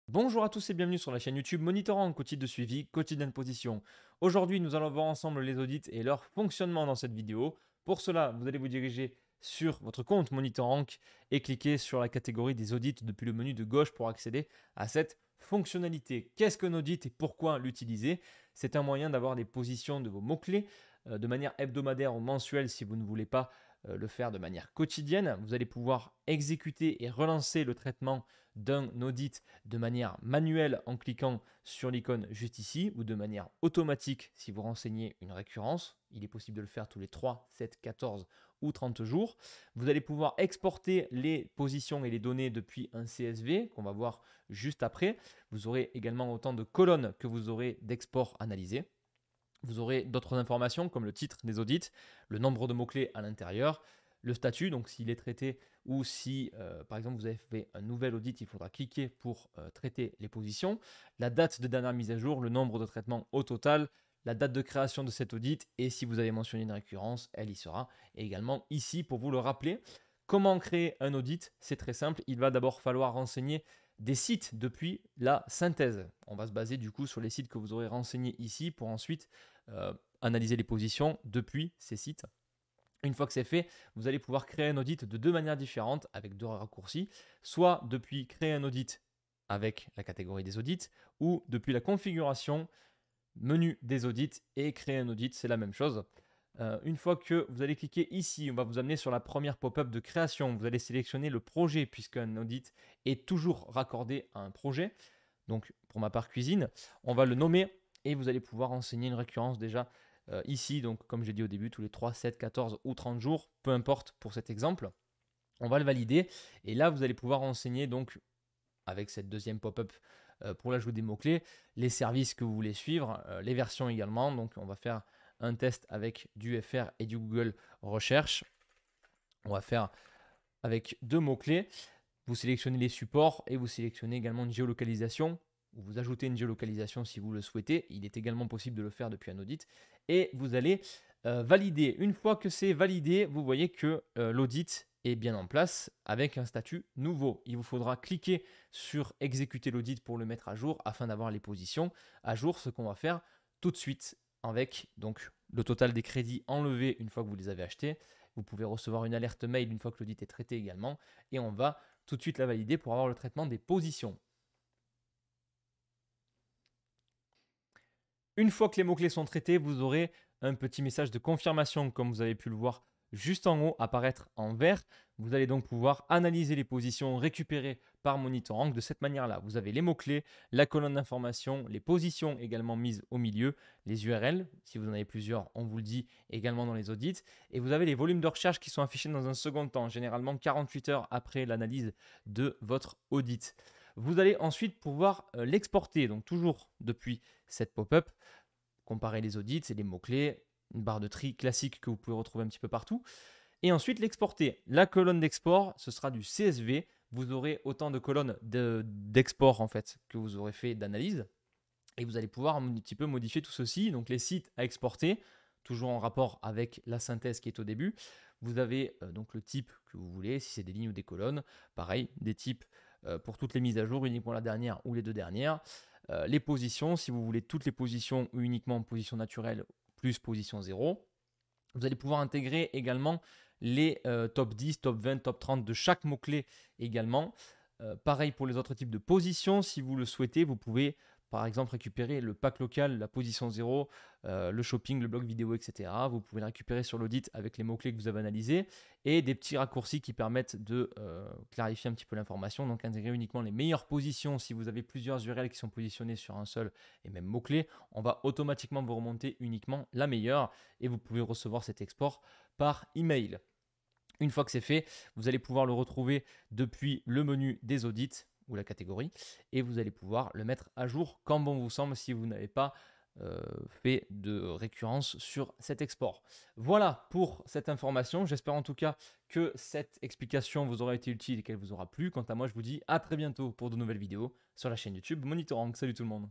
Bonjour à tous et bienvenue sur la chaîne YouTube Monitorang, outil de suivi quotidien de position. Aujourd'hui, nous allons voir ensemble les audits et leur fonctionnement dans cette vidéo. Pour cela, vous allez vous diriger sur votre compte Monitorang et cliquer sur la catégorie des audits depuis le menu de gauche pour accéder à cette fonctionnalité. Qu'est-ce qu'un audit et pourquoi l'utiliser? C'est un moyen d'avoir des positions de vos mots-clés de manière hebdomadaire ou mensuelle si vous ne voulez pas le faire de manière quotidienne. Vous allez pouvoir exécuter et relancer le traitement d'un audit de manière manuelle en cliquant sur l'icône juste ici ou de manière automatique si vous renseignez une récurrence. Il est possible de le faire tous les 3, 7, 14 ou 30 jours. Vous allez pouvoir exporter les positions et les données depuis un CSV qu'on va voir juste après. Vous aurez également autant de colonnes que vous aurez d'exports analysés. Vous aurez d'autres informations comme le titre des audits, le nombre de mots-clés à l'intérieur, le statut, donc s'il est traité ou si par exemple vous avez fait un nouvel audit, il faudra cliquer pour traiter les positions, la date de dernière mise à jour, le nombre de traitements au total, la date de création de cet audit et si vous avez mentionné une récurrence, elle y sera. Et également ici pour vous le rappeler, comment créer un audit? C'est très simple, il va d'abord falloir renseigner des sites depuis la synthèse. On va se baser du coup sur les sites que vous aurez renseignés ici pour ensuite analyser les positions depuis ces sites. Une fois que c'est fait, vous allez pouvoir créer un audit de deux manières différentes avec deux raccourcis, soit depuis créer un audit avec la catégorie des audits ou depuis la configuration, menu des audits et créer un audit, c'est la même chose. Une fois que vous allez cliquer ici, on va vous amener sur la première pop-up de création. Vous allez sélectionner le projet puisqu'un audit est toujours raccordé à un projet. Donc pour ma part cuisine, on va le nommer et vous allez pouvoir renseigner une récurrence déjà ici. Donc comme j'ai dit au début, tous les 3, 7, 14 ou 30 jours, peu importe pour cet exemple. On va le valider et là vous allez pouvoir renseigner donc avec cette deuxième pop-up pour l'ajout des mots-clés, les services que vous voulez suivre, les versions également. Donc on va faire un test avec du FR et du Google Recherche. On va faire avec deux mots-clés. Vous sélectionnez les supports et vous sélectionnez également une géolocalisation. Vous ajoutez une géolocalisation si vous le souhaitez. Il est également possible de le faire depuis un audit. Et vous allez valider. Une fois que c'est validé, vous voyez que l'audit est bien en place avec un statut nouveau. Il vous faudra cliquer sur exécuter l'audit pour le mettre à jour afin d'avoir les positions à jour, ce qu'on va faire tout de suite avec donc le total des crédits enlevés une fois que vous les avez achetés. Vous pouvez recevoir une alerte mail une fois que l'audit est traité également. Et on va tout de suite la valider pour avoir le traitement des positions. Une fois que les mots-clés sont traités, vous aurez un petit message de confirmation comme vous avez pu le voir juste en haut apparaître en vert. Vous allez donc pouvoir analyser les positions récupérées par Monitorang de cette manière-là. Vous avez les mots-clés, la colonne d'information, les positions également mises au milieu, les URL, si vous en avez plusieurs, on vous le dit également dans les audits, et vous avez les volumes de recherche qui sont affichés dans un second temps, généralement 48 heures après l'analyse de votre audit. Vous allez ensuite pouvoir l'exporter, donc toujours depuis cette pop-up, comparer les audits et les mots-clés, une barre de tri classique que vous pouvez retrouver un petit peu partout, et ensuite l'exporter. La colonne d'export, ce sera du CSV. Vous aurez autant de colonnes d'export en fait que vous aurez fait d'analyse, et vous allez pouvoir un petit peu modifier tout ceci. Donc les sites à exporter, toujours en rapport avec la synthèse qui est au début. Vous avez donc le type que vous voulez, si c'est des lignes ou des colonnes. Pareil, des types pour toutes les mises à jour, uniquement la dernière ou les deux dernières. Les positions, si vous voulez toutes les positions ou uniquement position naturelle plus position 0. Vous allez pouvoir intégrer également les top 10, top 20, top 30 de chaque mot-clé également. Pareil pour les autres types de positions, si vous le souhaitez, vous pouvez par exemple récupérer le pack local, la position 0, le shopping, le blog vidéo, etc. Vous pouvez le récupérer sur l'audit avec les mots-clés que vous avez analysés et des petits raccourcis qui permettent de clarifier un petit peu l'information. Donc intégrer uniquement les meilleures positions. Si vous avez plusieurs URL qui sont positionnés sur un seul et même mot-clé, on va automatiquement vous remonter uniquement la meilleure et vous pouvez recevoir cet export par email. Une fois que c'est fait, vous allez pouvoir le retrouver depuis le menu des audits ou la catégorie et vous allez pouvoir le mettre à jour quand bon vous semble si vous n'avez pas fait de récurrence sur cet export. Voilà pour cette information. J'espère en tout cas que cette explication vous aura été utile et qu'elle vous aura plu. Quant à moi, je vous dis à très bientôt pour de nouvelles vidéos sur la chaîne YouTube Monitorang. Salut tout le monde.